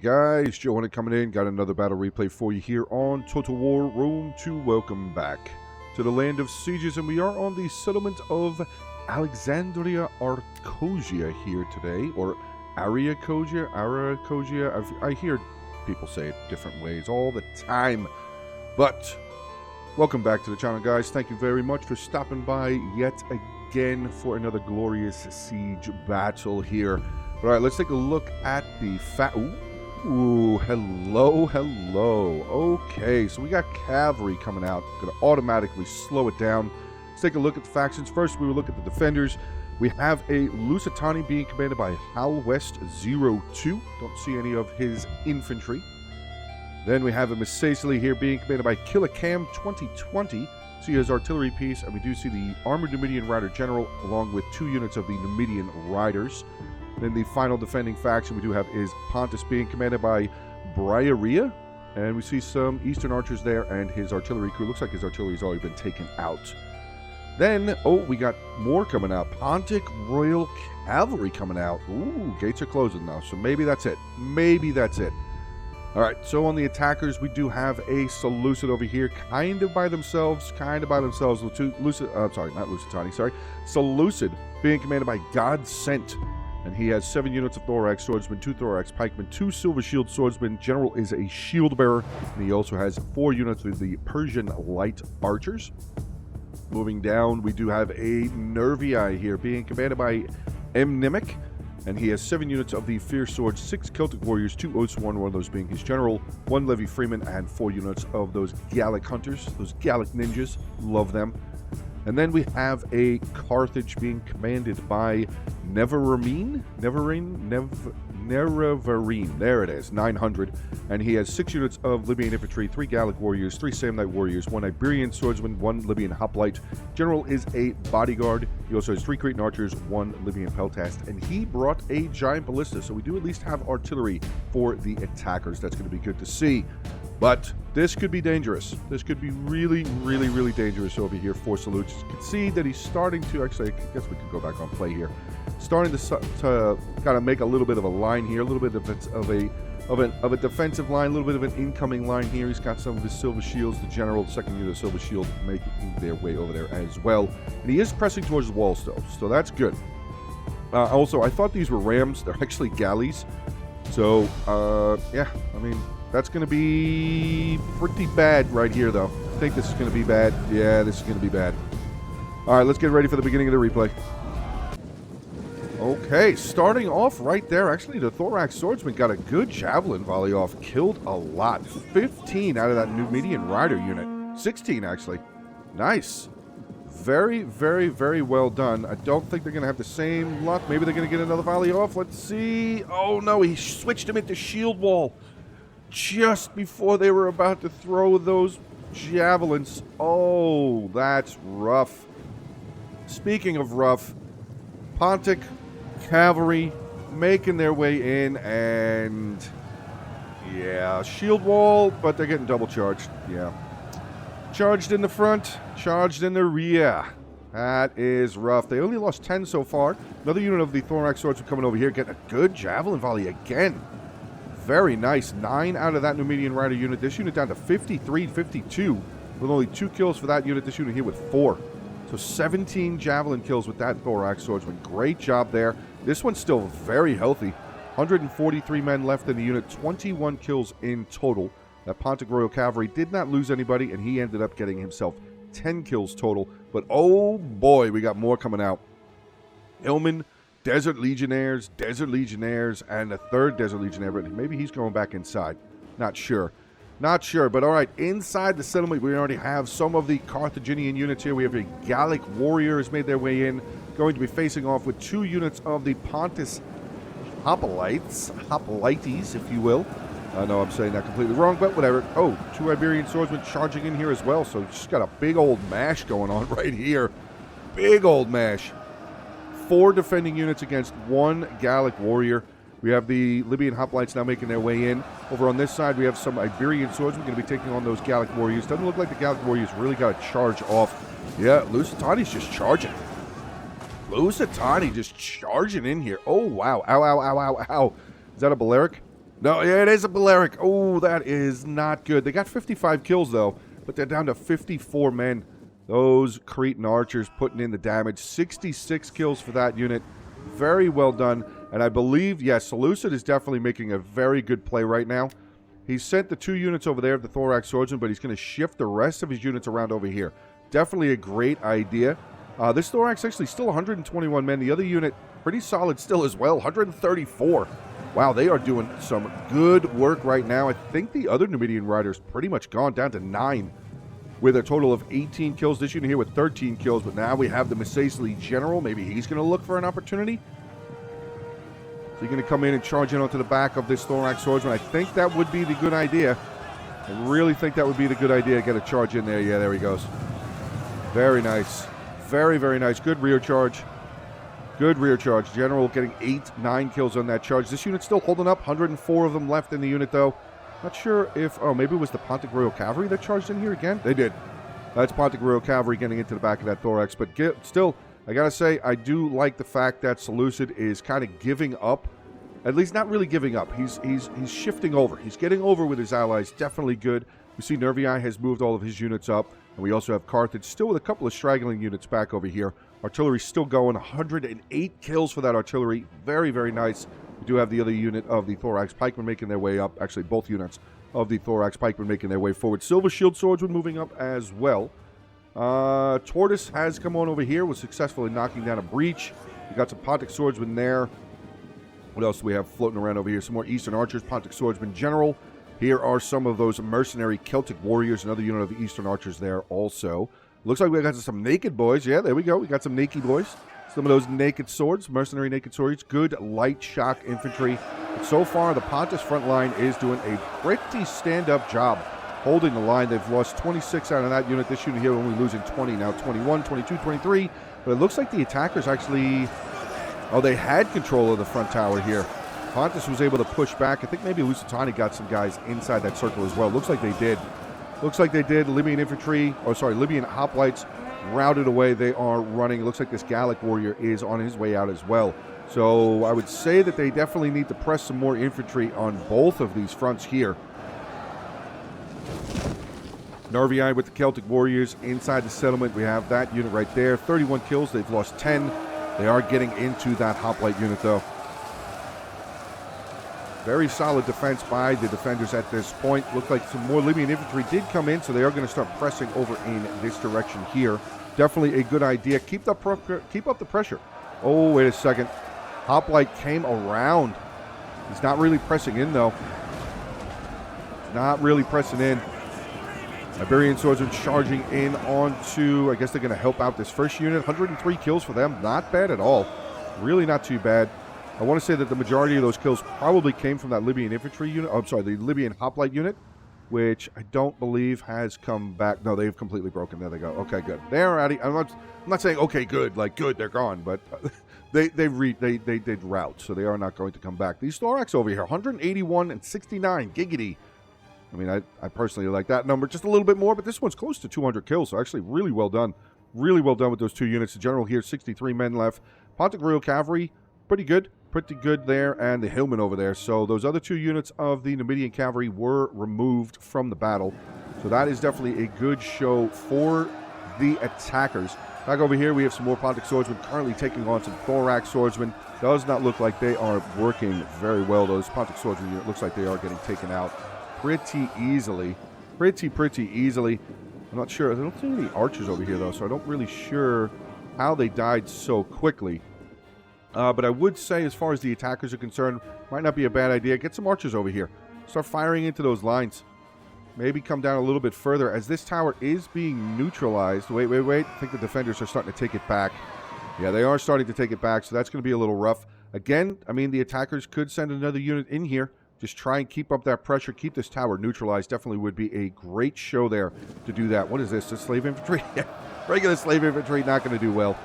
guys, JoeOnit coming in. Got another battle replay for you here on Total War Rome 2. Welcome back to the land of sieges, and we are on the settlement of Alexandria Arcosia here today, or Ariacosia. I hear people say it different ways all the time, but welcome back to the channel, guys. Thank you very much for stopping by yet again for another glorious siege battle here. All right, let's take a look at the Ooh, hello. Okay, so we got cavalry coming out. Going to automatically slow it down. Let's take a look at the factions. First, we will look at the defenders. We have a Lusitani being commanded by Hal West 02. Don't see any of his infantry. Then we have a Missacely here being commanded by Killicam 2020. See his artillery piece, and we do see the Armored Numidian Rider General along with 2 units of the Numidian Riders. Then the final defending faction we do have is Pontus being commanded by Briaria. And we see some Eastern archers there and his artillery crew. Looks like his artillery has already been taken out. Then, we got more coming out. Pontic Royal Cavalry coming out. Ooh, gates are closing now, so maybe that's it. All right, so on the attackers, we do have a Seleucid over here, kind of by themselves. Seleucid being commanded by God Sent. And he has 7 units of thorax swordsmen, 2 thorax pikemen, 2 silver shield swordsmen. General is a shield bearer, and he also has 4 units of the Persian light archers. Moving down, we do have a Nervii here, being commanded by Mnemic, and he has 7 units of the fierce swords, 6 Celtic warriors, 2 Oathsworn, one of those being his general, 1 Levy Freeman, and 4 units of those Gallic hunters, those Gallic ninjas. Love them. And then we have a Carthage being commanded by Neverine. There it is, 900. And he has 6 units of Libyan infantry, 3 Gallic warriors, 3 Samnite warriors, 1 Iberian swordsman, 1 Libyan hoplite. General is a bodyguard. He also has 3 Cretan archers, 1 Libyan peltast. And he brought a giant ballista, so we do at least have artillery for the attackers. That's going to be good to see. But this could be dangerous. This could be really dangerous over here for Seleucus. You can see that he's starting to, actually, I guess we could go back on play here. Starting to kind of make a little bit of a line here, a little bit of a defensive line, a little bit of an incoming line here. He's got some of his silver shields. The general, the 2nd unit of silver shield, making their way over there as well. And he is pressing towards the wall still, so that's good. Also, I thought these were rams. They're actually galleys. So, yeah, I mean, that's going to be pretty bad right here, though. I think this is going to be bad. Yeah, this is going to be bad. All right, let's get ready for the beginning of the replay. Okay, starting off right there. Actually, the Thorax Swordsman got a good javelin volley off. Killed a lot. 15 out of that Numidian Rider unit. 16, actually. Nice. Very well done. I don't think they're going to have the same luck. Maybe they're going to get another volley off. Let's see. Oh, no, he switched him into shield wall just before they were about to throw those javelins. Oh, that's rough. Speaking of rough, Pontic Cavalry making their way in, and yeah, shield wall, but they're getting double charged. Yeah. Charged in the front, charged in the rear. That is rough. They only lost 10 so far. Another unit of the Thorax Swordsmen coming over here, getting a good javelin volley again. Very nice. 9 out of that Numidian Rider unit. This unit down to 53, 52. With only 2 kills for that unit. This unit here with 4. So 17 javelin kills with that Thorax Swordsman. Great job there. This one's still very healthy. 143 men left in the unit. 21 kills in total. That Pontic Royal Cavalry did not lose anybody, and he ended up getting himself 10 kills total. But oh boy, we got more coming out. Ilman, Desert Legionnaires, and a 3rd Desert Legionnaire, but maybe he's going back inside. Not sure. But all right, inside the settlement, we already have some of the Carthaginian units here. We have a Gallic warrior has made their way in, going to be facing off with 2 units of the Pontus Hoplites, if you will. I know I'm saying that completely wrong, but whatever. Oh, 2 Iberian swordsmen charging in here as well, so just got a big old mash going on right here. Big old mash. 4 defending units against 1 Gallic warrior. We have the Libyan hoplites now making their way in. Over on this side, we have some Iberian swordsmen going to be taking on those Gallic warriors. Doesn't look like the Gallic warriors really got a charge off. Yeah, Lusitani's just charging. Lusitani just charging in here. Oh, wow. Ow. Is that a Balearic? No, yeah, it is a Balearic. Oh, that is not good. They got 55 kills, though, but they're down to 54 men. Those Cretan archers putting in the damage. 66 kills for that unit. Very well done. And I believe, yes, Seleucid is definitely making a very good play right now. He's sent the 2 units over there of the Thorax Swordsman, but he's going to shift the rest of his units around over here. Definitely a great idea. This Thorax actually still 121 men. The other unit pretty solid still as well, 134. Wow, they are doing some good work right now. I think the other Numidian riders pretty much gone down to 9 with a total of 18 kills. This unit here with 13 kills, but now we have the Missaisli General. Maybe he's going to look for an opportunity. So he's going to come in and charge in onto the back of this Thorax Swordsman. I think that would be the good idea. I really think that would be the good idea to get a charge in there. Yeah, there he goes. Very nice. Very, very nice. Good rear charge. Good rear charge. General getting 8, 9 kills on that charge. This unit's still holding up. 104 of them left in the unit, though. Not sure if... Oh, maybe it was the Pontic Royal Cavalry that charged in here again? They did. That's Pontic Royal Cavalry getting into the back of that Thorax. But still, I gotta say, I do like the fact that Seleucid is kind of giving up. At least not really giving up. He's shifting over. He's getting over with his allies. Definitely good. We see Nervii has moved all of his units up. And we also have Carthage still with a couple of straggling units back over here. Artillery still going. 108 kills for that artillery. Very, very nice. We do have the other unit of the Thorax Pikemen making their way up. Actually, both units of the Thorax Pikemen making their way forward. Silver Shield Swordsman moving up as well. Tortoise has come on over here. Was successful in knocking down a breach. We got some Pontic Swordsmen there. What else do we have floating around over here? Some more Eastern Archers. Pontic Swordsman General. Here are some of those mercenary Celtic warriors. Another unit of the Eastern Archers there also. Looks like we got some naked boys. Yeah, there we go. We got some naked boys. Some of those naked swords, mercenary naked swords. Good light shock infantry. But so far, the Pontus front line is doing a pretty stand-up job holding the line. They've lost 26 out of that unit. This unit here only losing 20 now. 21, 22, 23. But it looks like the attackers actually... Oh, they had control of the front tower here. Pontus was able to push back. I think maybe Lusitani got some guys inside that circle as well. Looks like they did. Looks like they did. Libyan infantry, Libyan hoplites routed away. They are running. It looks like this Gallic warrior is on his way out as well. So I would say that they definitely need to press some more infantry on both of these fronts here. Nervii with the Celtic warriors inside the settlement. We have that unit right there. 31 kills. They've lost 10. They are getting into that hoplite unit, though. Very solid defense by the defenders at this point. Looked like some more Libyan infantry did come in, so they are going to start pressing over in this direction here. Definitely a good idea. Keep up the pressure. Oh, wait a second. Hoplite came around. He's not really pressing in, though. Not really pressing in. Iberian swordsmen charging in onto, I guess they're going to help out this first unit. 103 kills for them. Not bad at all. Really not too bad. I want to say that the majority of those kills probably came from that Libyan infantry unit. Oh, I'm sorry, the Libyan hoplite unit, which I don't believe has come back. No, they've completely broken. There they go. Okay, good. They're out. I'm not saying okay, good, like good, they're gone, but they did rout, so they are not going to come back. These Thorax over here, 181 and 69 giggity. I mean, I personally like that number just a little bit more, but this one's close to 200 kills, so actually really well done. Really well done with those 2 units. The general here, 63 men left. Pontic Royal Cavalry, pretty good there, and the Hillmen over there. So those other 2 units of the Numidian Cavalry were removed from the battle. So that is definitely a good show for the attackers. Back over here, we have some more Pontic Swordsmen currently taking on some Thorax Swordsmen. Does not look like they are working very well. Those Pontic Swordsmen, it looks like they are getting taken out pretty easily. Pretty easily. I'm not sure. I don't see any archers over here, though, so I don't really sure how they died so quickly. But I would say, as far as the attackers are concerned, might not be a bad idea. Get some archers over here. Start firing into those lines. Maybe come down a little bit further, as this tower is being neutralized. Wait. I think the defenders are starting to take it back. Yeah, they are starting to take it back, so that's going to be a little rough. Again, I mean, the attackers could send another unit in here. Just try and keep up that pressure. Keep this tower neutralized. Definitely would be a great show there to do that. What is this? Just slave infantry? Regular slave infantry, not going to do well.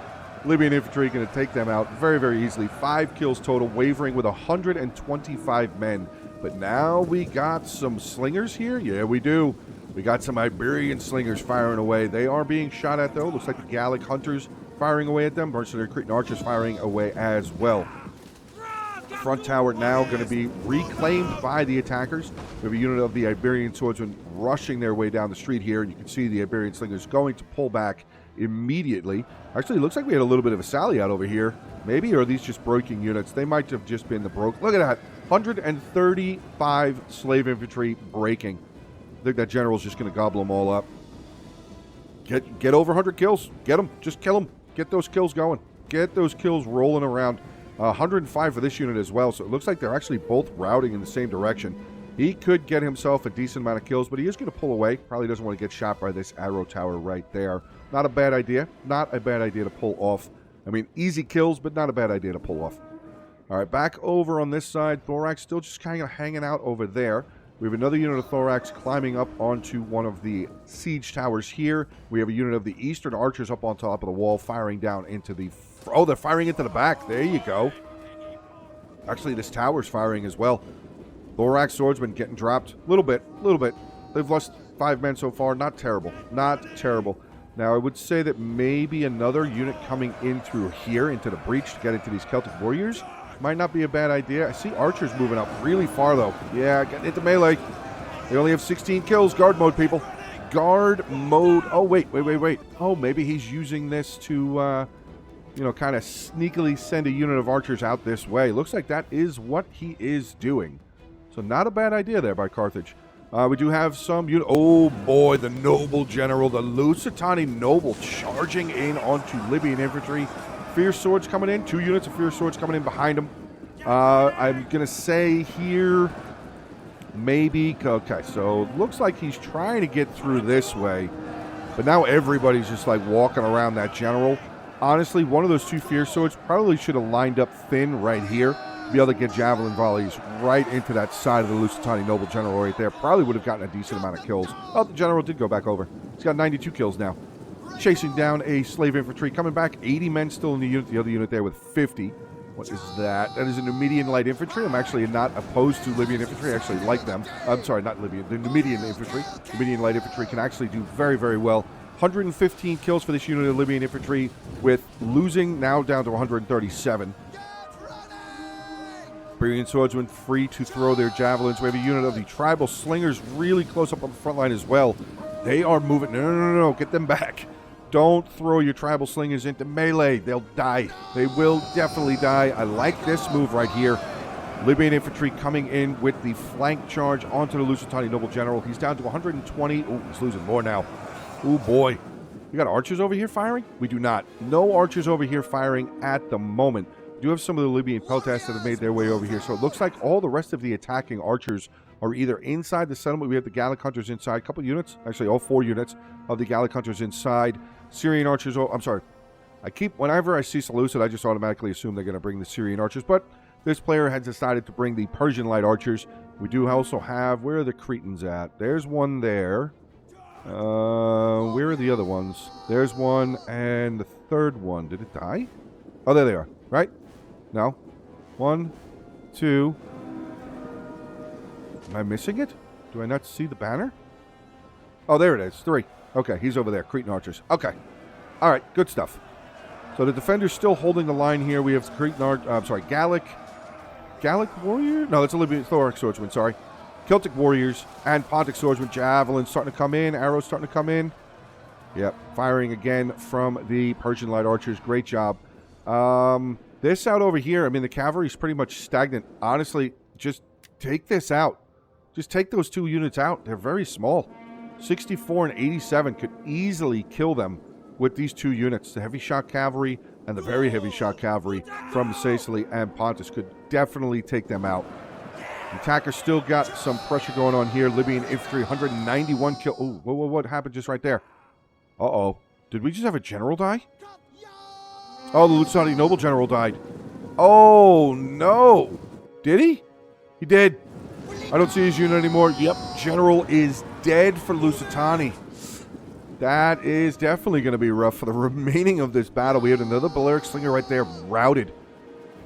Libyan infantry going to take them out very, very easily. 5 kills total, wavering with 125 men. But now we got some slingers here. Yeah, we do. We got some Iberian slingers firing away. They are being shot at, though. Looks like the Gallic hunters firing away at them. Mercenary Cretan archers firing away as well. Front tower now going to be reclaimed by the attackers. We have a unit of the Iberian swordsmen rushing their way down the street here. You can see the Iberian slingers going to pull back immediately. Actually, it looks like we had a little bit of a sally out over here. Maybe, or are these just breaking units? They might have just been the broke. Look at that. 135 slave infantry breaking. I think that general's just going to gobble them all up. Get over 100 kills. Get them. Just kill them. Get those kills going. Get those kills rolling around. 105 for this unit as well, so it looks like they're actually both routing in the same direction. He could get himself a decent amount of kills, but he is going to pull away. Probably doesn't want to get shot by this arrow tower right there. Not a bad idea. Not a bad idea to pull off. I mean, easy kills, but not a bad idea to pull off. All right, back over on this side. Thorax still just kind of hanging out over there. We have another unit of Thorax climbing up onto one of the siege towers here. We have a unit of the Eastern Archers up on top of the wall firing down into the... Oh, they're firing into the back. There you go. Actually, this tower's firing as well. Thorax swordsmen getting dropped. A little bit. They've lost 5 men so far. Not terrible. Not terrible. Now, I would say that maybe another unit coming in through here into the breach to get into these Celtic warriors might not be a bad idea. I see archers moving up really far, though. Yeah, getting into melee. They only have 16 kills. Guard mode, people. Guard mode. Oh, wait. Oh, maybe he's using this to... you know, kind of sneakily send a unit of archers out this way. Looks like that is what he is doing. So not a bad idea there by Carthage. We do have some unit. Oh boy, the noble general, the Lusitani noble charging in onto Libyan infantry. Fierce swords coming in. 2 units of fierce swords coming in behind him. I'm going to say here, maybe. Okay, so looks like he's trying to get through this way. But now everybody's just like walking around that general. Honestly, one of those 2 fierce swords probably should have lined up thin right here to be able to get javelin volleys right into that side of the Lusitani noble general right there. Probably would have gotten a decent amount of kills. Oh, the general did go back over. He's got 92 kills now. Chasing down a slave infantry. Coming back, 80 men still in the unit. The other unit there with 50. What is that? That is a Numidian light infantry. I'm actually not opposed to Libyan infantry. I actually like them. I'm sorry, not Libyan. The Numidian infantry. Numidian light infantry can actually do very, very well. 115 kills for this unit of Libyan infantry, with losing now down to 137. Iberian swordsmen free to throw their javelins. We have a unit of the tribal slingers really close up on the front line as well. They are moving. No. Get them back. Don't throw your tribal slingers into melee. They'll die. They will definitely die. I like this move right here. Libyan infantry coming in with the flank charge onto the Lusitani noble general. He's down to 120. Oh, he's losing more now. Oh boy. We got archers over here firing? We do not. No archers over here firing at the moment. We do have some of the Libyan peltasts that have made their way over here. So it looks like all the rest of the attacking archers are either inside the settlement. We have the Gallic hunters inside. A couple units. Actually, all 4 units of the Gallic hunters inside. Syrian archers. Oh, I'm sorry. Whenever I see Seleucid, I just automatically assume they're going to bring the Syrian archers. But this player has decided to bring the Persian light archers. We do also have... Where are the Cretans at? There's one there. Where are the other ones? There's one, and the third one. Did it die? Oh, there they are. Right? No. 1, 2. Am I missing it? Do I not see the banner? Oh, there it is. 3. Okay, he's over there. Cretan archers. Okay. All right, good stuff. So the defender's still holding the line here. We have Cretan Gallic warrior? No, that's a Libyan Thorax swordsman, sorry. Celtic warriors and Pontic swordsmen. Javelins starting to come in. Arrows starting to come in. Yep. Firing again from the Persian light archers. Great job. This out over here, I mean, the cavalry is pretty much stagnant. Honestly, just take this out. Just take those 2 units out. They're very small. 64 and 87 could easily kill them with these 2 units. The heavy shot cavalry and the very heavy shot cavalry from Sicily and Pontus could definitely take them out. The attacker still got some pressure going on here. Libyan infantry, 191 kill. Oh, what happened just right there? Uh-oh. Did we just have a general die? Oh, the Lusitani noble general died. Oh, no. Did he? He did. I don't see his unit anymore. Yep, general is dead for Lusitani. That is definitely going to be rough for the remaining of this battle. We had another Balearic slinger right there, routed.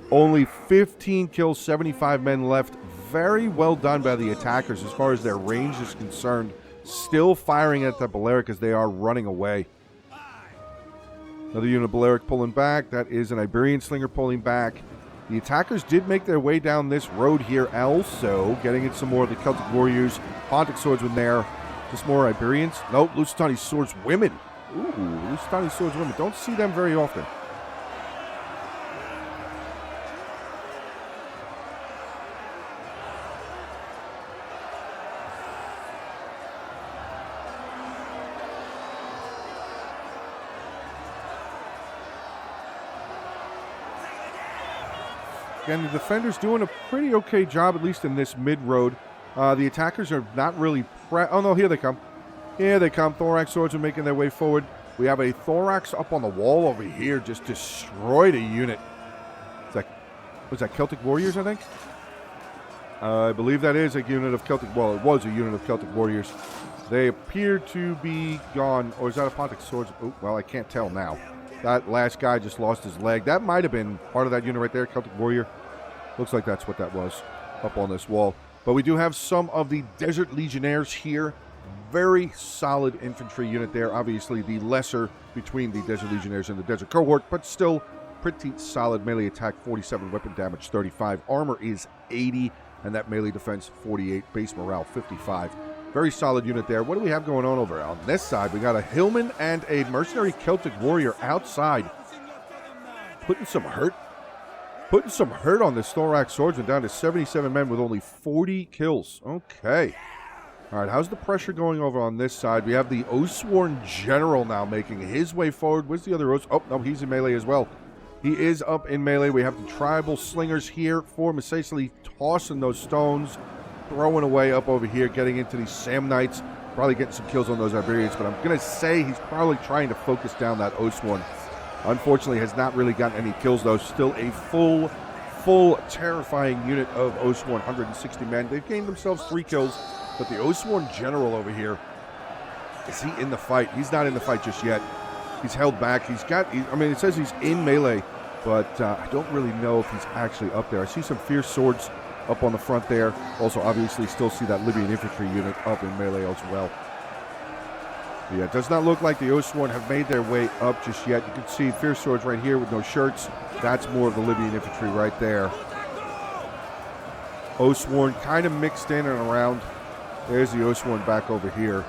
Only 15 kills, 75 men left. Very well done by the attackers as far as their range is concerned. Still firing at the Balearic as they are running away. Another unit of Balearic pulling back. That is an Iberian slinger pulling back. The attackers did make their way down this road here also, getting in some more of the Celtic Warriors. Pontic Swordsmen there. Just more Iberians. Nope, Lusitani Swordswomen. Ooh, Lusitani Swordswomen. Don't see them very often. Again, the defenders doing a pretty okay job, at least in this mid-road. The attackers are not really... Oh, no, here they come. Here they come. Thorax Swords are making their way forward. We have a Thorax up on the wall over here. Just destroyed a unit. Was that Celtic Warriors, I think? I believe that is a unit of Celtic... Well, it was a unit of Celtic Warriors. They appear to be gone. Or is that a Pontic Swords? Oh, well, I can't tell now. That last guy just lost his leg. That might have been part of that unit right there, Celtic Warrior. Looks like that's what that was up on this wall. But we do have some of the Desert Legionnaires here. Very solid infantry unit there. Obviously, the lesser between the Desert Legionnaires and the Desert Cohort, but still pretty solid melee attack, 47, weapon damage, 35. Armor is 80, and that melee defense, 48. Base morale, 55. Very solid unit there. What do we have going on over on this side? We got a Hillman and a Mercenary Celtic Warrior outside. Putting some hurt on this Thorax Swordsman, down to 77 men with only 40 kills. Okay. All right, how's the pressure going over on this side? We have the Oathsworn General now making his way forward. Where's the other Oath? Oh, no, he's in melee as well. He is up in melee. We have the Tribal Slingers here for Masacely tossing those stones, throwing away up over here, getting into these Samnites. Probably getting some kills on those Iberians, but I'm going to say he's probably trying to focus down that Oathsworn. Unfortunately, has not really gotten any kills, though. Still a full terrifying unit of Oathsworn, 160 men. They've gained themselves 3 kills, but the Oathsworn General over here, is he in the fight? He's not in the fight just yet. He's held back. I mean, it says he's in melee, but I don't really know if he's actually up there. I see some fierce swords up on the front there. Also, obviously, still see that Libyan infantry unit up in melee as well. But yeah, it does not look like the Oathsworn have made their way up just yet. You can see fierce swords right here with no shirts. That's more of the Libyan infantry right there. Oathsworn kind of mixed in and around. There's the Oathsworn back over here.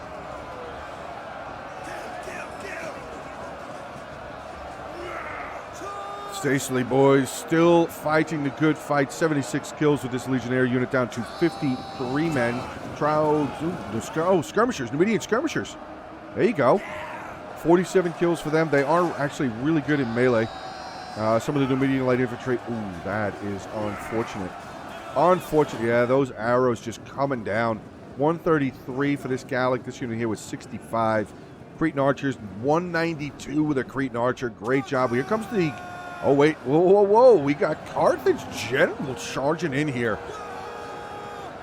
Stacely boys still fighting the good fight. 76 kills with this Legionnaire unit, down to 53 men. Skirmishers, Numidian Skirmishers. There you go. 47 kills for them. They are actually really good in melee. Some of the Numidian light infantry. Ooh, that is unfortunate. Unfortunate. Yeah, those arrows just coming down. 133 for this Gallic. This unit here was 65. Cretan Archers, 192 with a Cretan Archer. Great job. Here comes the... Oh, wait. Whoa. We got Carthage General charging in here.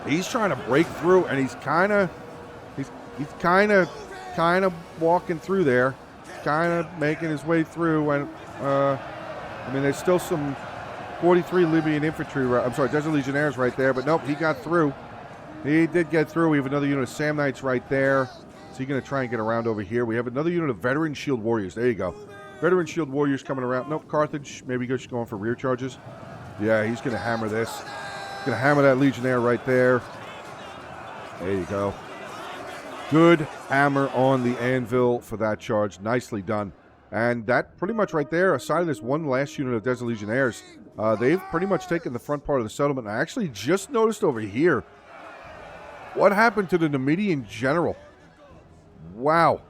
He's trying to break through, and he's kind of walking through there. Kind of making his way through. And, I mean, there's still some 43 Libyan infantry, Desert Legionnaires right there. But nope, he got through. He did get through. We have another unit of Samnites right there. So he's going to try and get around over here. We have another unit of Veteran Shield Warriors. There you go. Veteran Shield Warriors coming around. Nope, Carthage. Maybe just going for rear charges. Yeah, he's going to hammer this. He's going to hammer that Legionnaire right there. There you go. Good hammer on the anvil for that charge. Nicely done. And that pretty much right there, aside of this one last unit of Desert Legionnaires, they've pretty much taken the front part of the settlement. I actually just noticed over here, what happened to the Numidian General? Wow.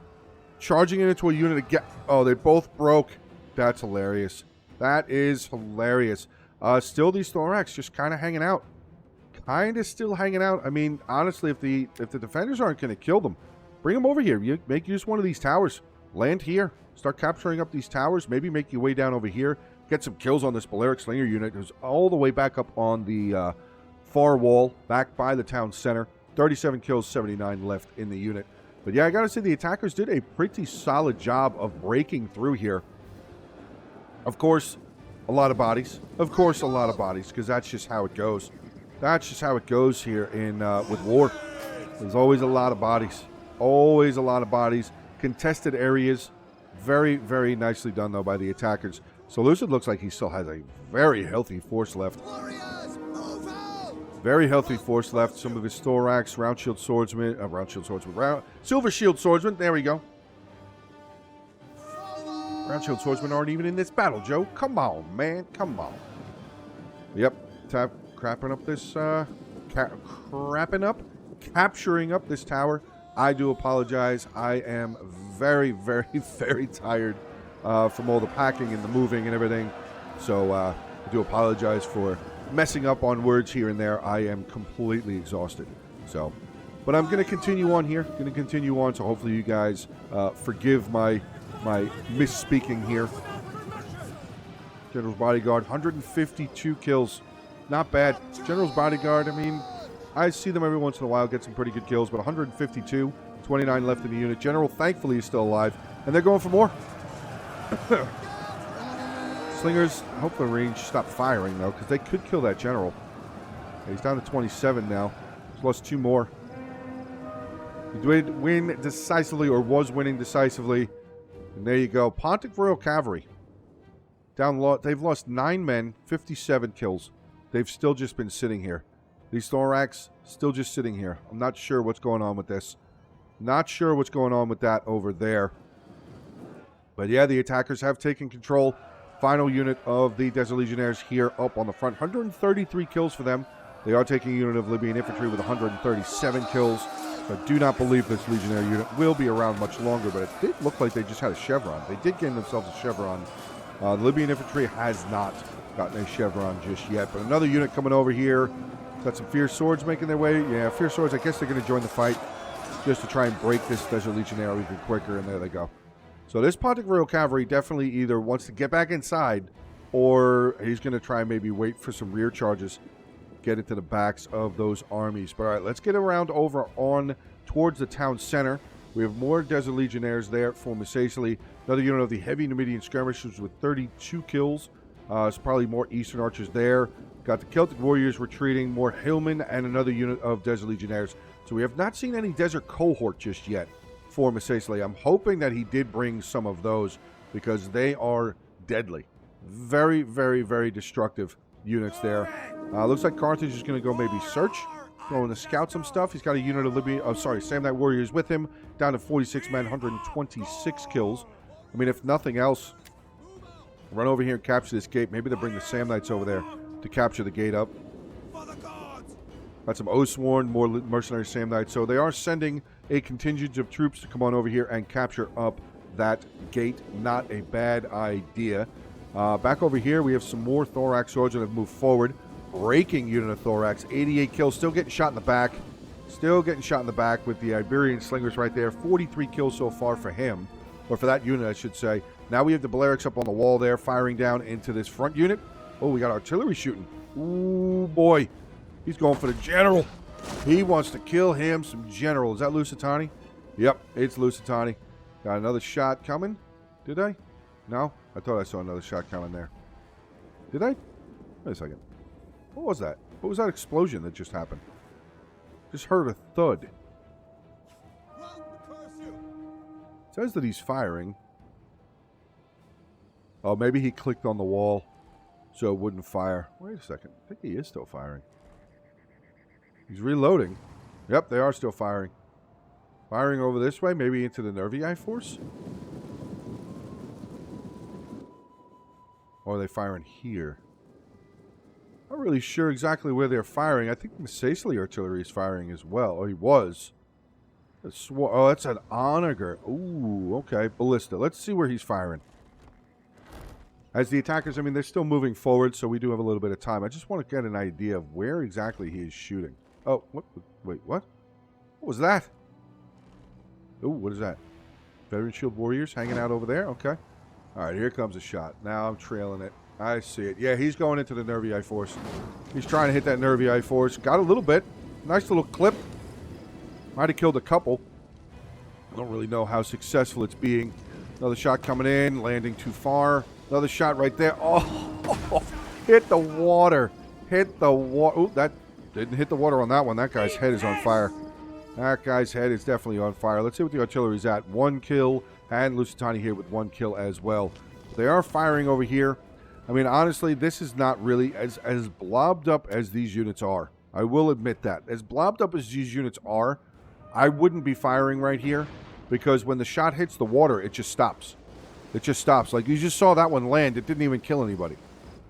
Charging into a unit again. Oh, they both broke. That's hilarious. That is hilarious. Still, these Thorax just kind of hanging out. Kind of still hanging out. I mean, honestly, if the defenders aren't going to kill them, bring them over here. You make use one of these towers. Land here. Start capturing up these towers. Maybe make your way down over here. Get some kills on this Balearic Slinger unit, who's all the way back up on the far wall, back by the town center. 37 kills, 79 left in the unit. But yeah, I got to say the attackers did a pretty solid job of breaking through here. Of course, a lot of bodies. Of course, a lot of bodies, because that's just how it goes. That's just how it goes here in with war. There's always a lot of bodies. Always a lot of bodies. Contested areas. Very, very nicely done, though, by the attackers. So Lucid looks like he still has a very healthy force left. Very healthy force left. Some of his thorax, round shield swordsman, silver shield swordsman. There we go. Round shield swordsmen aren't even in this battle, Joe. Come on, man. Come on. Yep. Capturing up this tower. I do apologize. I am very, very, very tired from all the packing and the moving and everything. So I do apologize for messing up on words here and there. I am completely exhausted. So, but I'm going to continue on here. Going to continue on. So hopefully you guys forgive my misspeaking here. General's Bodyguard, 152 kills. Not bad. General's Bodyguard, I mean, I see them every once in a while get some pretty good kills, but 152, 29 left in the unit. General, thankfully, is still alive, and they're going for more. Slingers, I hope the range stop firing, though, because they could kill that general. He's down to 27 now. He's lost 2 more. He did win decisively, or was winning decisively. And there you go. Pontic Royal Cavalry. They've lost 9 men, 57 kills. They've still just been sitting here. These thorax, still just sitting here. I'm not sure what's going on with this. Not sure what's going on with that over there. But yeah, the attackers have taken control. Final unit of the Desert Legionnaires here up on the front. 133 kills for them. They are taking a unit of Libyan infantry with 137 kills. So I do not believe this Legionnaire unit will be around much longer, but it did look like they just had a chevron. They did gain themselves a chevron. The Libyan infantry has not gotten a chevron just yet. But another unit coming over here. Got some Fierce Swords making their way. Yeah, Fierce Swords, I guess they're going to join the fight just to try and break this Desert Legionnaire even quicker, and there they go. So this Pontic Royal Cavalry definitely either wants to get back inside, or he's going to try and maybe wait for some rear charges, get into the backs of those armies. But all right, let's get around over on towards the town center. We have more Desert Legionnaires there for Masacely. Another unit of the heavy Numidian skirmishers with 32 kills. It's probably more Eastern archers there. Got the Celtic Warriors retreating, more Hillmen, and another unit of Desert Legionnaires. So we have not seen any Desert Cohort just yet for Masacely. I'm hoping that he did bring some of those because they are deadly. Very, very, very destructive units there. Looks like Carthage is going to go maybe search, going to scout some stuff. He's got a unit of Samnite Warriors with him, down to 46 men, 126 kills. I mean, if nothing else, run over here and capture this gate. Maybe they'll bring the Samnites over there to capture the gate up. Got some Oathsworn, more mercenary Samnites. So they are sending a contingent of troops to come on over here and capture up that gate. Not a bad idea. Back over here, we have some more Thorax swords that have moved forward. Breaking unit of Thorax, 88 kills, still getting shot in the back. Still getting shot in the back with the Iberian Slingers right there. 43 kills so far for him, or for that unit, I should say. Now we have the Balearics up on the wall there, firing down into this front unit. Oh, we got artillery shooting. Ooh, boy. He's going for the general. He wants to kill him some general. Is that Lusitani? Yep, it's Lusitani. Got another shot coming. Did I? No? I thought I saw another shot coming there. Did I? Wait a second. What was that? What was that explosion that just happened? Just heard a thud. It says that he's firing. Oh, maybe he clicked on the wall so it wouldn't fire. Wait a second. I think he is still firing. He's reloading. Yep, they are still firing. Firing over this way, maybe into the Nervii force? Or are they firing here? Not really sure exactly where they're firing. I think Masacely artillery is firing as well. Oh, he was. Oh, that's an onager. Ooh, okay. Ballista. Let's see where he's firing. As the attackers, I mean, they're still moving forward, so we do have a little bit of time. I just want to get an idea of where exactly he is shooting. Oh, what? Wait, what? What was that? Ooh, what is that? Veteran Shield Warriors hanging out over there? Okay. All right, here comes a shot. Now I'm trailing it. I see it. Yeah, he's going into the Nervii force. He's trying to hit that Nervii force. Got a little bit. Nice little clip. Might have killed a couple. I don't really know how successful it's being. Another shot coming in, landing too far. Another shot right there. Oh, hit the water. Hit the water. Ooh, that didn't hit the water on that one. That guy's head is on fire. That guy's head is definitely on fire. Let's see what the artillery's at. 1 kill, and Lusitani here with 1 kill as well. They are firing over here. I mean, honestly, this is not really as blobbed up as these units are. I will admit that. As blobbed up as these units are, I wouldn't be firing right here because when the shot hits the water, it just stops. It just stops. Like, you just saw that one land. It didn't even kill anybody.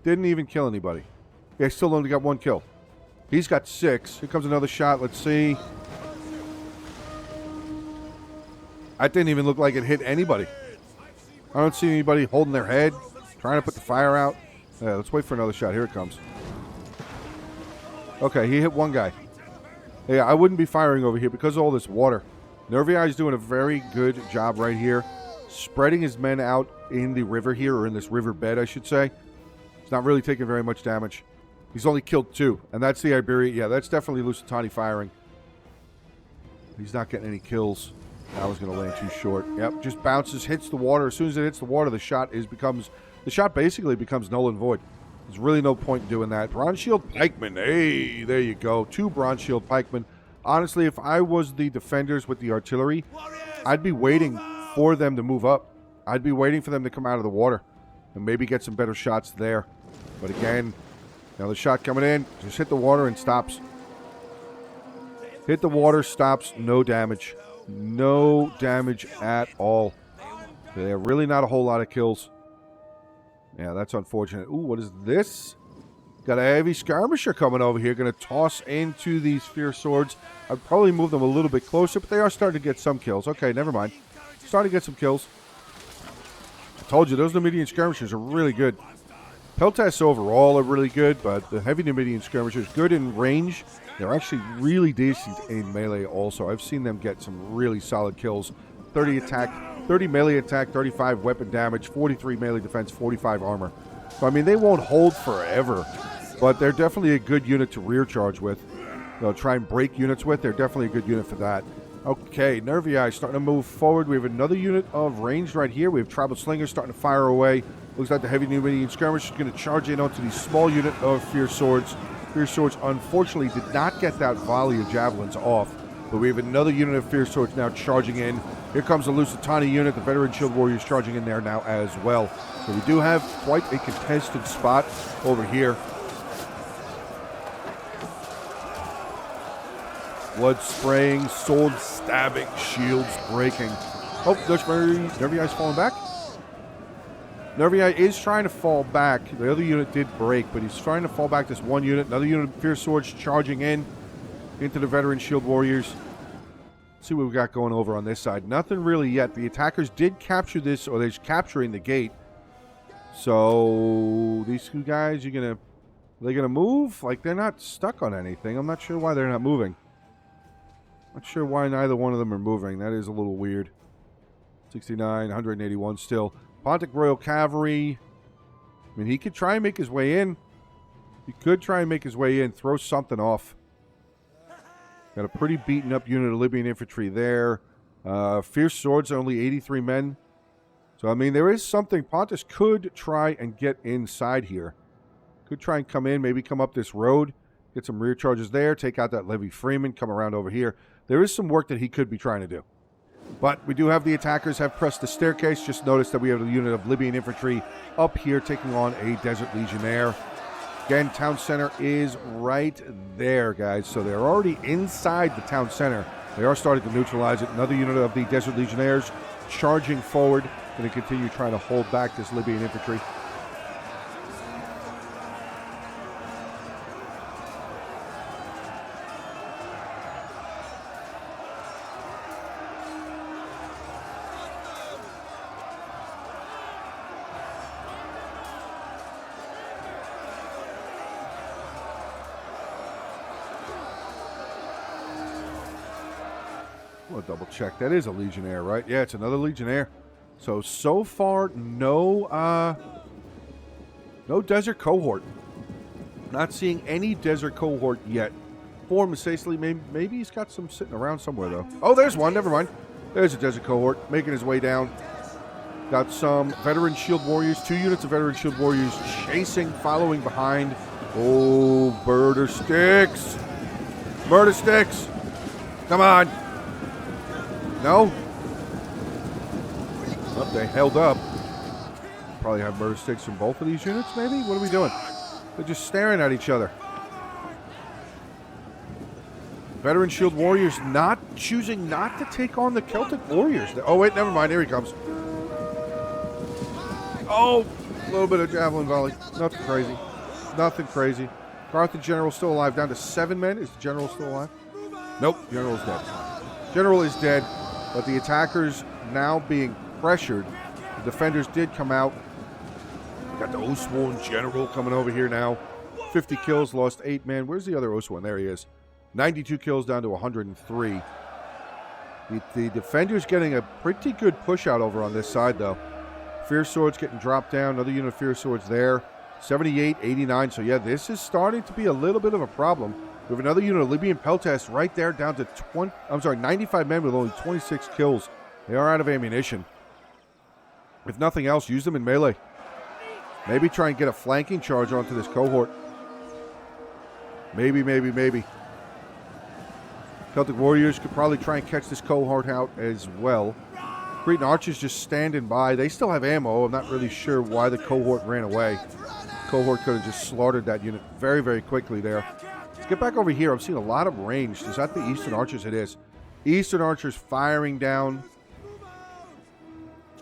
Didn't even kill anybody. Yeah, still only got 1 kill. He's got 6. Here comes another shot. Let's see. That didn't even look like it hit anybody. I don't see anybody holding their head, trying to put the fire out. Yeah, let's wait for another shot. Here it comes. Okay, he hit 1 guy. Yeah, I wouldn't be firing over here because of all this water. Nervii is doing a very good job right here, spreading his men out in the river here, or in this riverbed, I should say. He's not really taking very much damage. He's only killed 2, and that's the Iberia. Yeah, that's definitely Lusitani firing. He's not getting any kills. That was going to land too short. Yep, just bounces, hits the water. As soon as it hits the water, the shot basically becomes null and void. There's really no point in doing that. Bronze Shield Pikemen. Hey, there you go. 2 Bronze Shield Pikemen. Honestly, if I was the defenders with the artillery, I'd be waiting for them to move up. I'd be waiting for them to come out of the water and maybe get some better shots there. But again, another shot coming in. Just hit the water and stops. Hit the water, stops, no damage. No damage at all. They're really not a whole lot of kills. Yeah, that's unfortunate. Ooh, what is this? Got a heavy skirmisher coming over here. Going to toss into these fierce swords. I'd probably move them a little bit closer, but they are starting to get some kills. Okay, never mind. Starting to get some kills. I told you, those Numidian skirmishers are really good. Peltasts overall are really good, but the heavy Numidian skirmishers, good in range. They're actually really decent in melee also. I've seen them get some really solid kills. 30 attack, 30 melee attack, 35 weapon damage, 43 melee defense, 45 armor. So, I mean, they won't hold forever, but they're definitely a good unit to rear charge with. They'll try and break units with. They're definitely a good unit for that. Okay, Nervii starting to move forward. We have another unit of range right here. We have Tribal Slingers starting to fire away. Looks like the heavy Numidian skirmish is going to charge in onto the small unit of Fierce Swords. Fierce Swords, unfortunately, did not get that volley of javelins off. But we have another unit of Fierce Swords now charging in. Here comes the Lusitani unit. The Veteran Shield Warriors charging in there now as well. So we do have quite a contested spot over here. Blood spraying, sword stabbing, shields breaking. Oh, Nervii's falling back. Nervii is trying to fall back. The other unit did break, but he's trying to fall back this one unit. Another unit of Fierce Swords charging in into the Veteran Shield Warriors. Let's see what we got going over on this side. Nothing really yet. The attackers did capture this, or they're capturing the gate. So these two guys, are they gonna move? Like, they're not stuck on anything. I'm not sure why they're not moving. Not sure why neither one of them are moving. That is a little weird. 69, 181 still. Pontic Royal Cavalry. I mean, he could try and make his way in. He could try and make his way in. Throw something off. Got a pretty beaten up unit of Libyan infantry there. Fierce Swords, only 83 men. So, I mean, there is something. Pontus could try and get inside here. Could try and come in, maybe come up this road. Get some rear charges there. Take out that Levy Freeman. Come around over here. There is some work that he could be trying to do. But we do have the attackers have pressed the staircase. Just notice that we have a unit of Libyan infantry up here taking on a Desert Legionnaire. Again, town center is right there, guys. So they're already inside the town center. They are starting to neutralize it. Another unit of the Desert Legionnaires charging forward. Going to continue trying to hold back this Libyan infantry. I'll double check. That is a Legionnaire, right? Yeah, it's another Legionnaire. So far, no Desert Cohort. Not seeing any Desert Cohort yet. For Masacely, maybe he's got some sitting around somewhere, though. Oh, there's one. Never mind. There's a Desert Cohort making his way down. Got some Veteran Shield Warriors. 2 units of Veteran Shield Warriors chasing, following behind. Oh, Murder Sticks. Murder Sticks. Come on. No? Oh, they held up. probably have murder sticks from both of these units, maybe? What are we doing? They're just staring at each other. Veteran Shield Warriors choosing not to take on the Celtic Warriors. Oh, wait, never mind. Here he comes. Oh, a little bit of javelin volley. Nothing crazy. Nothing crazy. Carthage General still alive. Down to 7 men. Is the General still alive? Nope. General's dead. General is dead, but the attackers now being pressured. The defenders did come out. Got the Oathsworn General coming over here now. 50 kills, lost 8 men. Where's the other Oathsworn? There he is. 92 kills down to 103. The defenders getting a pretty good push out over on this side, though. Fierce Swords getting dropped down. Another unit of Fierce Swords there. 78, 89. So, yeah, this is starting to be a little bit of a problem. We have another unit of Libyan Peltasts right there down to 95 men with only 26 kills. They are out of ammunition. If nothing else, use them in melee. Maybe try and get a flanking charge onto this cohort. Maybe. Celtic Warriors could probably try and catch this cohort out as well. Cretan Archers just standing by. They still have ammo. I'm not really sure why the cohort ran away. Cohort could have just slaughtered that unit very, very quickly there. Let's get back over here. I'm seeing a lot of ranged. Is that the Eastern Archers? It is. Eastern Archers firing down.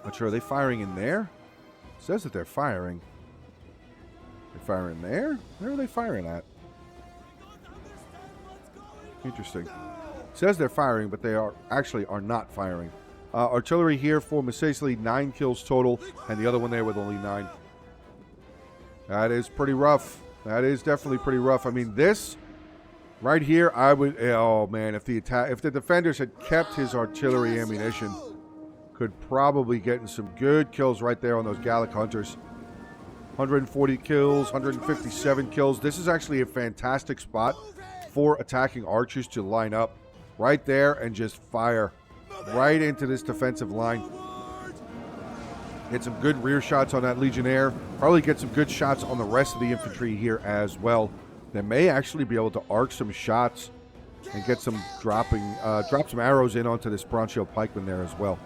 Not sure. Are they firing in there? It says that they're firing. They're firing there? Where are they firing at? Interesting. It says they're firing, but they are not firing. Artillery here for Massasoit, 9 kills total, and the other one there with only 9. That is pretty rough. That is definitely pretty rough. I mean, this right here, I would. Oh man, if the defenders had kept his artillery ammunition, could probably get in some good kills right there on those Gallic hunters. 140 kills, 157 kills. This is actually a fantastic spot for attacking archers to line up right there and just fire right into this defensive line. Get some good rear shots on that Legionnaire. Probably get some good shots on the rest of the infantry here as well. They may actually be able to arc some shots and get some drop some arrows in onto this Bronze Shield Pikeman there as well.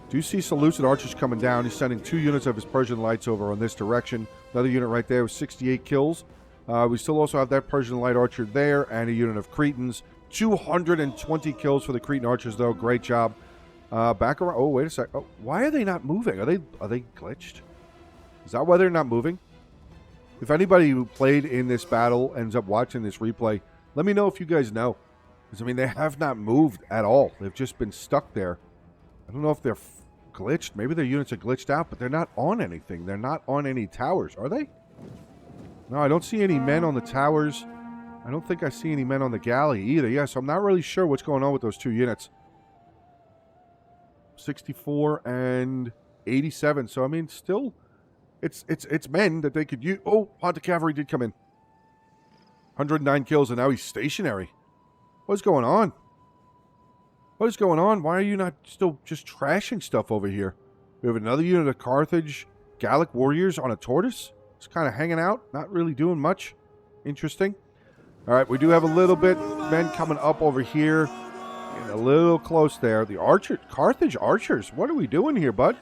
Do see Seleucid Archers coming down. He's sending 2 units of his Persian Lights over on this direction. Another unit right there with 68 kills. We still also have that Persian Light Archer there and a unit of Cretans. 220 kills for the Cretan Archers, though. Great job. Back around. Oh, wait a sec. Oh, why are they not moving? Are they glitched? Is that why they're not moving? If anybody who played in this battle ends up watching this replay, let me know if you guys know. Because, I mean, they have not moved at all. They've just been stuck there. I don't know if they're glitched. Maybe their units are glitched out, but they're not on anything. They're not on any towers, are they? No, I don't see any men on the towers. I don't think I see any men on the galley either. Yeah, so I'm not really sure what's going on with those 2 units. 64 and 87. So, I mean, still, it's men that they could use. Oh, Pontic Cavalry did come in. 109 kills, and now he's stationary. What's going on? What is going on? Why are you not still just trashing stuff over here? We have another unit of Carthage Gallic Warriors on a tortoise. Just kind of hanging out, not really doing much. Interesting. All right, we do have a little bit men coming up over here. Getting a little close there. The Carthage Archers. What are we doing here, bud?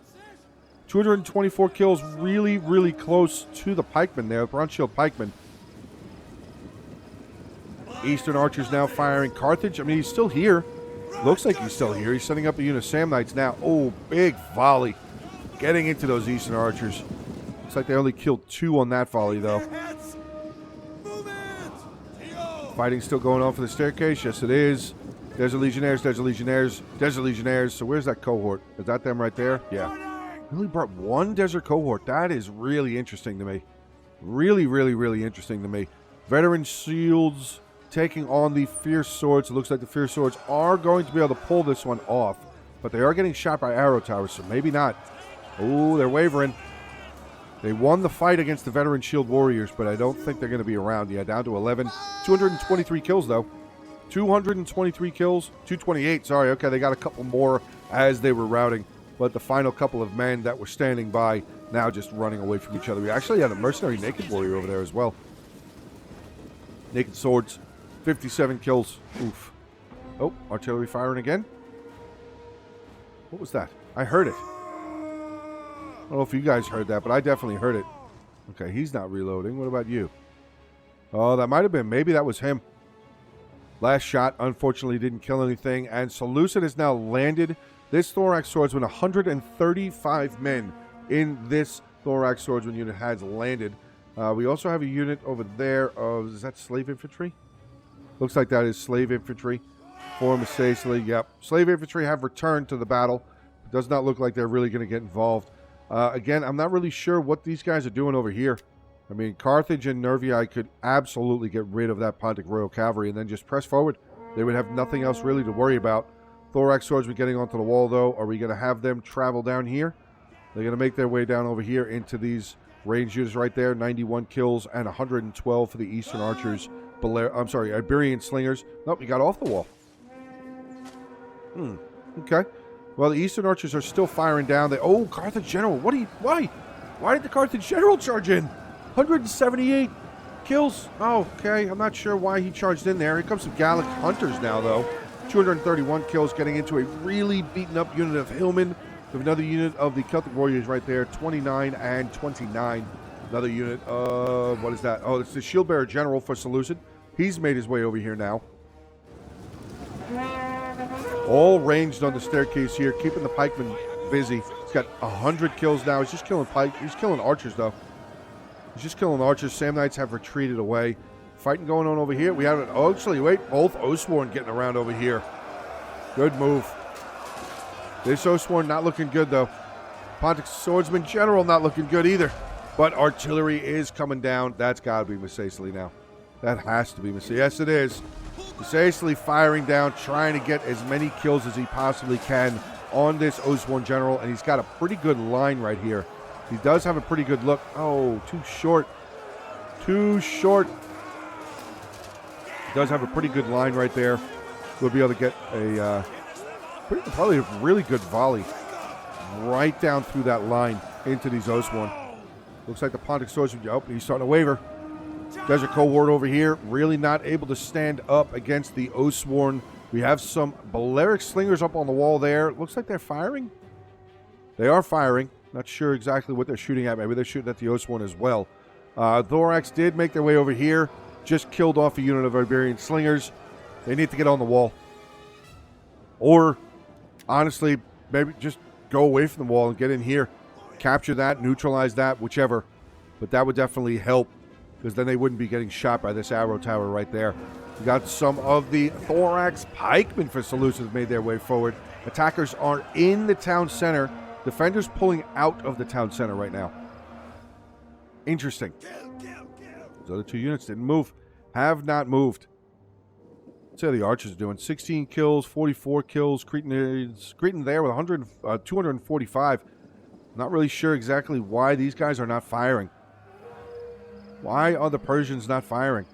224 kills, really, really close to the pikeman there, Bronze Shield Pikeman. Eastern Archers now firing. Carthage, I mean, he's still here. Looks like he's still here. He's setting up a unit of Sam Knights now. Oh, big volley. Getting into those Eastern Archers. Looks like they only killed 2 on that volley, though. Fighting still going on for the staircase. Yes, it is. There's the Legionnaires. There's the Legionnaires. There's the Legionnaires. So where's that cohort? Is that them right there? Yeah. Really brought 1 desert cohort. That is really interesting to me. Really, really, really interesting to me. Veteran Shields taking on the Fierce Swords. It looks like the Fierce Swords are going to be able to pull this one off. But they are getting shot by arrow towers, so maybe not. Oh, they're wavering. They won the fight against the Veteran Shield Warriors, but I don't think they're going to be around. Yeah, down to 11. 223 kills, though. 223 kills. 228, sorry. Okay, they got a couple more as they were routing. But the final couple of men that were standing by now just running away from each other. We actually had a mercenary naked warrior over there as well. Naked swords. 57 kills. Oof. Oh, artillery firing again. What was that? I heard it. I don't know if you guys heard that, but I definitely heard it. Okay, he's not reloading. What about you? Oh, that might have been. Maybe that was him. Last shot, unfortunately, didn't kill anything. And Seleucid has now landed. This Thorax Swordsman, 135 men in this Thorax Swordsman unit has landed. We also have a unit over there of, is that slave infantry? Looks like that is slave infantry for Masacely. Yep. Slave infantry have returned to the battle. It does not look like they're really going to get involved. Again, I'm not really sure what these guys are doing over here. I mean, Carthage and Nervii could absolutely get rid of that Pontic Royal Cavalry and then just press forward. They would have nothing else really to worry about. Thorax Swordsmen getting onto the wall, though. Are we going to have them travel down here? They're going to make their way down over here into these range units right there. 91 kills and 112 for the Eastern Archers. Iberian Slingers. Nope, you got off the wall. Okay. Well, the Eastern Archers are still firing down. Oh, Carthage General. Why? Why did the Carthage General charge in? 178 kills. Oh, okay. I'm not sure why he charged in there. Here comes some Gallic Hunters now, though. 231 kills, getting into a really beaten-up unit of Hillmen. We have another unit of the Celtic Warriors right there, 29 and 29. Another unit of, what is that? Oh, it's the Shield Bearer General for Seleucid. He's made his way over here now. All ranged on the staircase here, keeping the pikemen busy. He's got 100 kills now. He's just killing He's killing archers, though. He's just killing archers. Sam Knights have retreated away. Fighting going on over here. We have it. Oh, actually, wait. Both Oathsworn getting around over here. Good move. This Oathsworn not looking good, though. Pontic Swordsman General not looking good either. But artillery is coming down. That's got to be Masacely now. That has to be Masacely. Yes, it is. Masacely firing down, trying to get as many kills as he possibly can on this Oathsworn General. And he's got a pretty good line right here. He does have a pretty good look. Oh, too short. Too short. He does have a pretty good line right there. We'll be able to get a probably a really good volley right down through that line into these Oathsworn. Looks like the Pontic Swordsman. Oh, he's starting to waver. Desert Cohort over here, really not able to stand up against the Oathsworn. We have some Balearic Slingers up on the wall there. Looks like they're firing. They are firing. Not sure exactly what they're shooting at. Maybe they're shooting at the Oathsworn as well. Thorax did make their way over here. Just killed off a unit of Iberian Slingers. They need to get on the wall. Or, honestly, maybe just go away from the wall and get in here. Capture that, neutralize that, whichever. But that would definitely help, because then they wouldn't be getting shot by this arrow tower right there. We got some of the Thorax Pikemen for Seleucid have made their way forward. Attackers are in the town center. Defenders pulling out of the town center right now. Interesting. Those other two units didn't move. Have not moved. Let's see how the archers are doing. 16 kills, 44 kills. Cretan there with 245. Not really sure exactly why these guys are not firing. Why are the Persians not firing?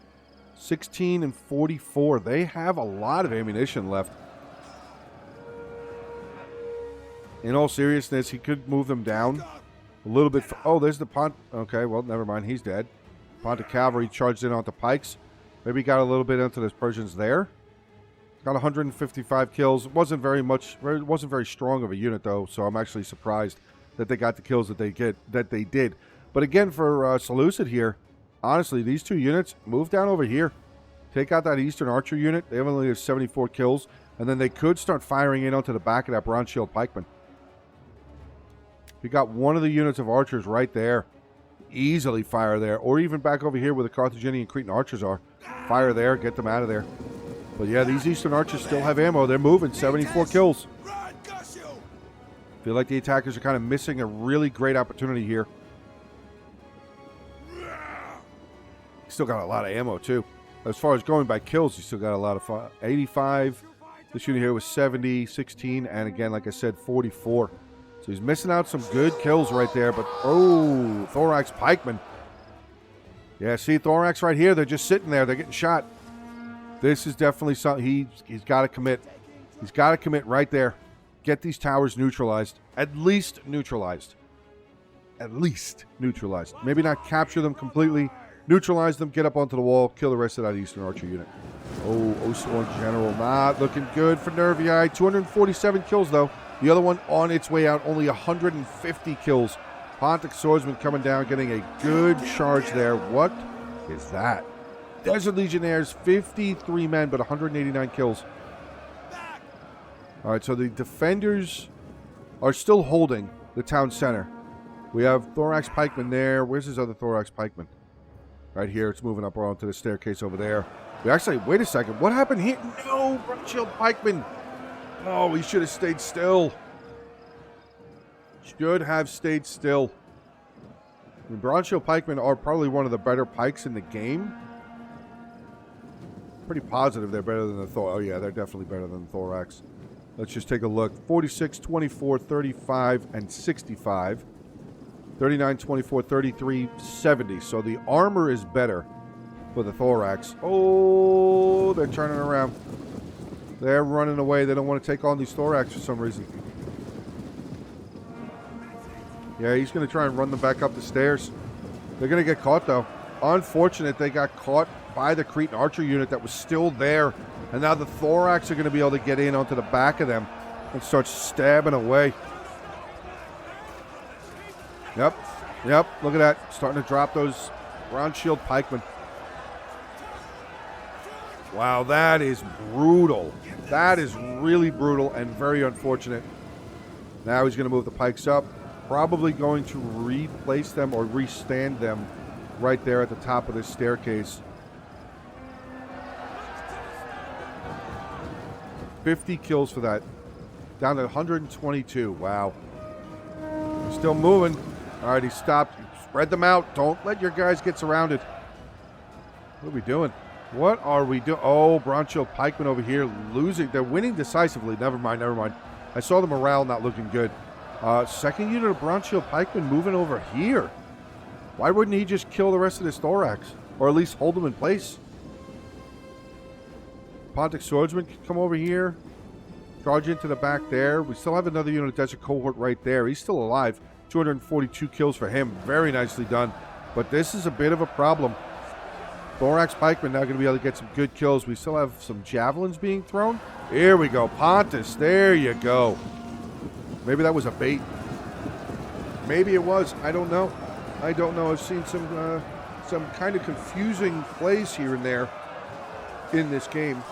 16 and 44. They have a lot of ammunition left. In all seriousness, he could move them down a little bit. Oh, there's the Pont. Okay, well, never mind. He's dead. Pontic Cavalry charged in onto pikes. Maybe got a little bit into the Persians there. Got 155 kills. It wasn't very much. It wasn't very strong of a unit, though, so I'm actually surprised that they got the kills that they did. But again, for Seleucid here, honestly, these two units, move down over here. Take out that Eastern Archer unit. They only have 74 kills. And then they could start firing in onto the back of that Bronze Shield Pikeman. You got one of the units of archers right there. Easily fire there. Or even back over here where the Carthaginian Cretan archers are. Fire there. Get them out of there. But yeah, these Eastern archers still have ammo. They're moving. 74 kills. Feel like the attackers are kind of missing a really great opportunity here. Still got a lot of ammo, too. As far as going by kills, you still got a lot of 85. This unit here was 70, 16, and again, like I said, 44. So he's missing out some good kills right there. But, oh, Thorax Pikeman. Yeah, see, Thorax right here. They're just sitting there. They're getting shot. This is definitely something he's got to commit. He's got to commit right there. Get these towers neutralized. At least neutralized. At least neutralized. Maybe not capture them completely. Neutralize them, get up onto the wall, kill the rest of that Eastern Archer unit. Oh, Oathsworn General not looking good for Nervii. 247 kills, though. The other one on its way out, only 150 kills. Pontic Swordsman coming down, getting a good charge there. What is that? Desert Legionnaires, 53 men, but 189 kills. All right, so the defenders are still holding the town center. We have Thorax Pikeman there. Where's his other Thorax Pikeman? Right here. It's moving up onto the staircase over there. We actually, wait a second. What happened here? No, Bronze Shield Pikeman. Oh, he should have stayed still. Should have stayed still. The Bronze Shield Pikemen are probably one of the better pikes in the game. Pretty positive they're better than the Thorax. Oh, yeah, they're definitely better than the Thorax. Let's just take a look. 46, 24, 35, and 65. 39, 24, 33, 70. So the armor is better for the Thorax. Oh, they're turning around. They're running away. They don't want to take on these Thorax for some reason. Yeah, he's going to try and run them back up the stairs. They're going to get caught, though. Unfortunate they got caught by the Cretan Archer unit that was still there. And now the Thorax are going to be able to get in onto the back of them and start stabbing away. Yep. Look at that. Starting to drop those Bronze Shield Pikemen. Wow, that is brutal. That is really brutal and very unfortunate. Now he's going to move the pikes up. Probably going to replace them or restand them right there at the top of this staircase. 50 kills for that. Down to 122. Wow. Still moving. All right, he stopped. Spread them out. Don't let your guys get surrounded. What are we doing? What are we doing? Oh, Bronze Shield Pikemen over here losing. They're winning decisively. Never mind. I saw the morale not looking good. Second unit of Bronze Shield Pikemen moving over here. Why wouldn't he just kill the rest of this Thorax? Or at least hold them in place? Pontic Swordsman can come over here. Charge into the back there. We still have another unit of Desert Cohort right there. He's still alive. 242 kills for him. Very nicely done. But this is a bit of a problem. Thorax Pikeman now going to be able to get some good kills. We still have some javelins being thrown. Here we go. Pontus. There you go. Maybe that was a bait. Maybe it was. I don't know. I've seen some kind of confusing plays here and there in this game.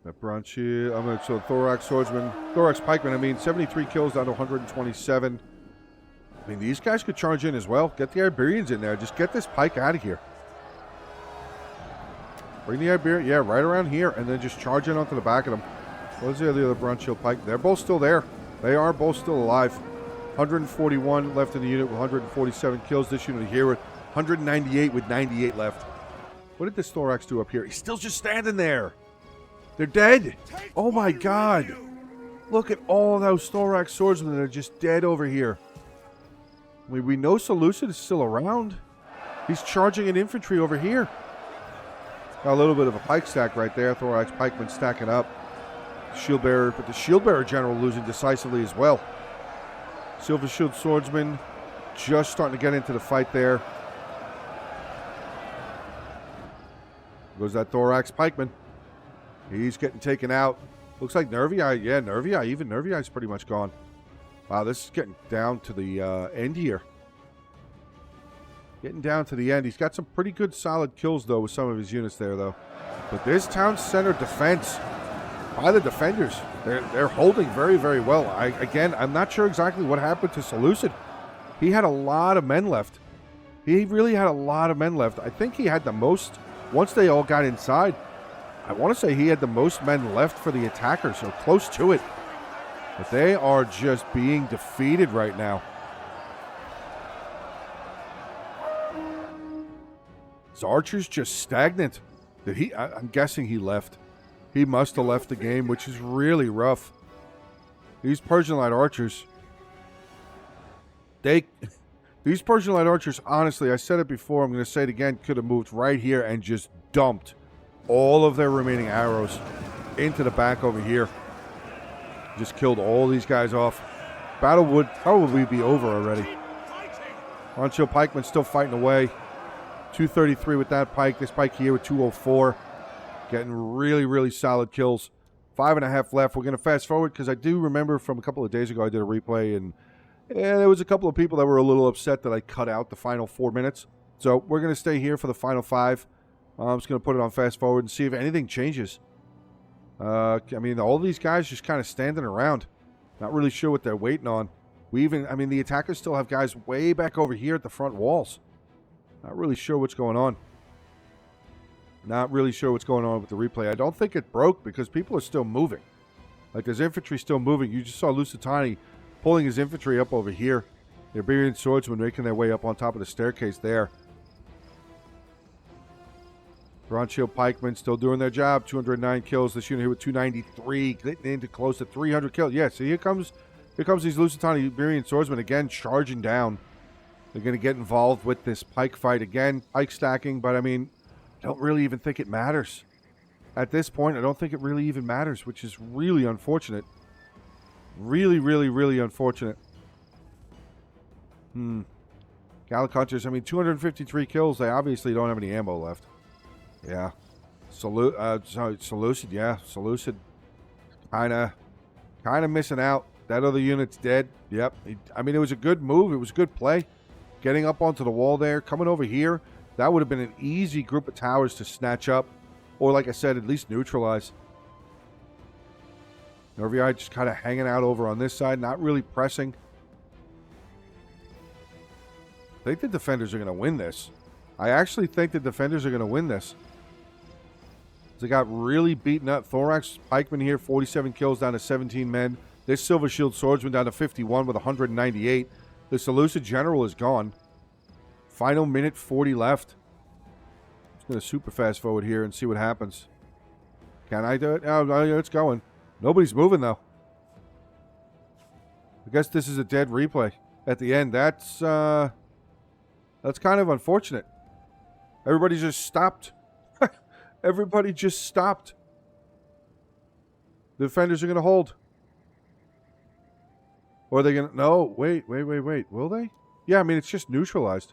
That Bronze Shield, so Thorax Pikeman, 73 kills down to 127. I mean, these guys could charge in as well. Get the Iberians in there. Just get this pike out of here. Bring the Iberian, yeah, right around here, and then just charge in onto the back of them. What's the other Bronze Shield Pike? They're both still there. They are both still alive. 141 left in the unit with 147 kills. This unit here with 198 with 98 left. What did this Thorax do up here? He's still just standing there. They're dead. Oh my God. Look at all those Thorax swordsmen that are just dead over here. I mean, we know Seleucid is still around. He's charging an infantry over here. Got a little bit of a pike stack right there. Thorax pikemen stacking up. Shield bearer, but the shield bearer general losing decisively as well. Silver Shield swordsman just starting to get into the fight there. Goes that Thorax pikeman. He's getting taken out. Looks like Nervii. Yeah, Nervii. Even Nervii's pretty much gone. Wow, this is getting down to the end here. Getting down to the end. He's got some pretty good solid kills, though, with some of his units there, though. But this town center defense by the defenders, they're holding very, very well. Again, I'm not sure exactly what happened to Seleucid. He had a lot of men left. He really had a lot of men left. I think he had the most, once they all got inside, I want to say he had the most men left for the attackers, so close to it. But they are just being defeated right now. His archer's just stagnant. Did he? I'm guessing he left. He must have left the game, which is really rough. These Persian Light archers, they These Persian light archers, honestly, I said it before, I'm going to say it again, could have moved right here and just dumped all of their remaining arrows into the back over here. Just killed all these guys off. Battle would probably be over already. Ronchill Pikeman still fighting away. 233 with that pike. This pike here with 204. Getting really, really solid kills. 5.5 left. We're going to fast forward because I do remember from a couple of days ago I did a replay and there was a couple of people that were a little upset that I cut out the final 4 minutes. So we're going to stay here for the final 5. I'm just going to put it on fast forward and see if anything changes. I mean, all these guys just kind of standing around. Not really sure what they're waiting on. The attackers still have guys way back over here at the front walls. Not really sure what's going on. Not really sure what's going on with the replay. I don't think it broke because people are still moving. Like, there's infantry still moving. You just saw Lusitani pulling his infantry up over here. The Iberian swordsmen making their way up on top of the staircase there. Bronze Shield Pikemen still doing their job. 209 kills. This unit here with 293. Getting into close to 300 kills. Yeah, so here comes these Lusitani Iberian swordsmen again charging down. They're going to get involved with this pike fight again. Pike stacking, but I mean, I don't really even think it matters. At this point, I don't think it really even matters, which is really unfortunate. Really, really, really unfortunate. Gallic Hunters, I mean, 253 kills. They obviously don't have any ammo left. Yeah. Seleucid, yeah. Seleucid kind of missing out. That other unit's dead. Yep. I mean, it was a good move. It was a good play. Getting up onto the wall there. Coming over here. That would have been an easy group of towers to snatch up. Or, like I said, at least neutralize. Nervii just kind of hanging out over on this side. Not really pressing. I think the defenders are going to win this. I actually think the defenders are going to win this. They got really beaten up. Thorax Pikeman here, 47 kills down to 17 men. This Silver Shield Swordsman down to 51 with 198. The Seleucid General is gone. Final minute 40 left. I'm just going to super fast forward here and see what happens. Can I do it? Oh, it's going. Nobody's moving, though. I guess this is a dead replay at the end. That's kind of unfortunate. Everybody just stopped. Everybody just stopped. The defenders are going to hold. Or are they going to... No, wait. Will they? Yeah, I mean, it's just neutralized.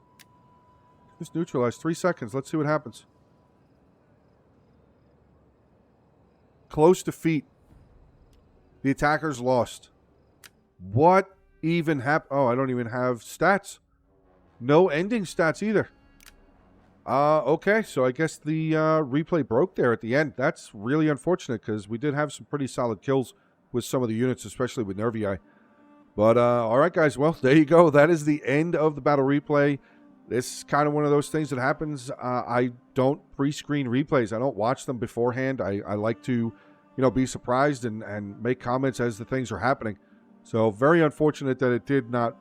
Just neutralized. 3 seconds. Let's see what happens. Close defeat. The attackers lost. What even happened? Oh, I don't even have stats. No ending stats either. Okay, so I guess the replay broke there at the end. That's really unfortunate because we did have some pretty solid kills with some of the units, especially with Nervii. But, all right, guys, well, there you go. That is the end of the battle replay. This is kind of one of those things that happens. I don't pre-screen replays. I don't watch them beforehand. I like to, be surprised and make comments as the things are happening. So, very unfortunate that it did not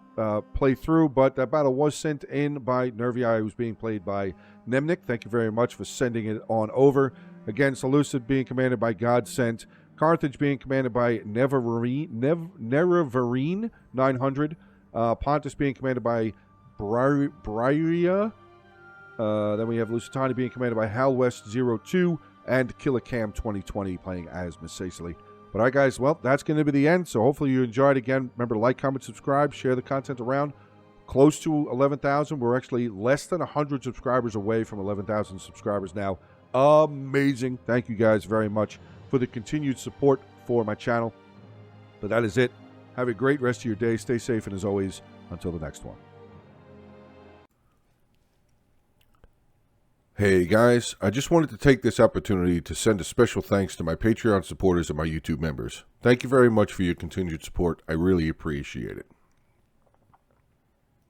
play through, but that battle was sent in by Nervii, who's being played by Nemnik. Thank you very much for sending it on over. Again, Seleucid being commanded by Godsent. Carthage being commanded by Nerevarine 900. Pontus being commanded by Bryeria. Then we have Lusitani being commanded by Halwest 02. And Killicam 2020 playing as Miss Cecily. But all right, guys, well, that's going to be the end. So hopefully you enjoyed. Again, remember to like, comment, subscribe, share the content around. Close to 11,000. We're actually less than 100 subscribers away from 11,000 subscribers now. Amazing. Thank you guys very much for the continued support for my channel. But that is it. Have a great rest of your day. Stay safe, and as always, until the next one. Hey guys, I just wanted to take this opportunity to send a special thanks to my Patreon supporters and my YouTube members. Thank you very much for your continued support. I really appreciate it.